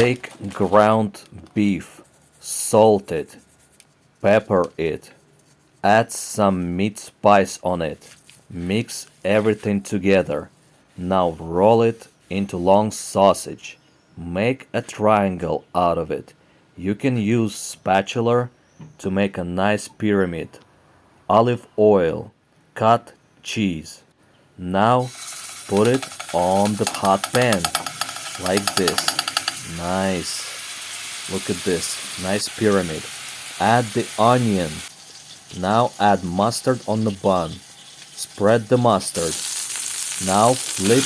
Take ground beef, salt it, pepper it, add some meat spice on it, mix everything together. Now roll it into long sausage. Make a triangle out of it. You can use spatula to make a nice pyramid. Olive oil, cut cheese. Now put it on the hot pan like this. Nice. Look at this. Nice pyramid. Add the onion. Now add mustard on the bun. Spread the mustard. Now flip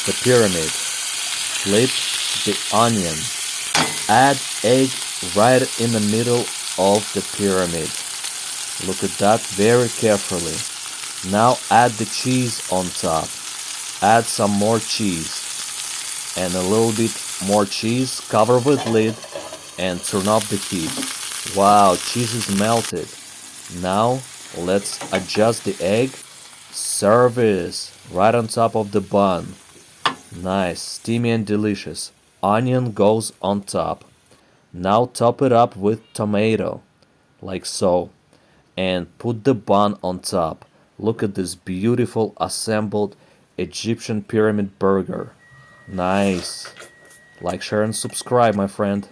the pyramid. Flip the onion. Add egg right in the middle of the pyramid. Look at that very carefully. Now add the cheese on top. Add some more cheese. And a little bit more cheese. Cover with lid and turn up the heat. Wow, cheese is melted. Now let's adjust the egg. Service right on top of the bun. Nice, steamy and delicious. Onion goes on top. Now top it up with tomato, like so, and put the bun on top. Look at this beautiful assembled Egyptian pyramid burger. Nice. Like, share, and subscribe, my friend.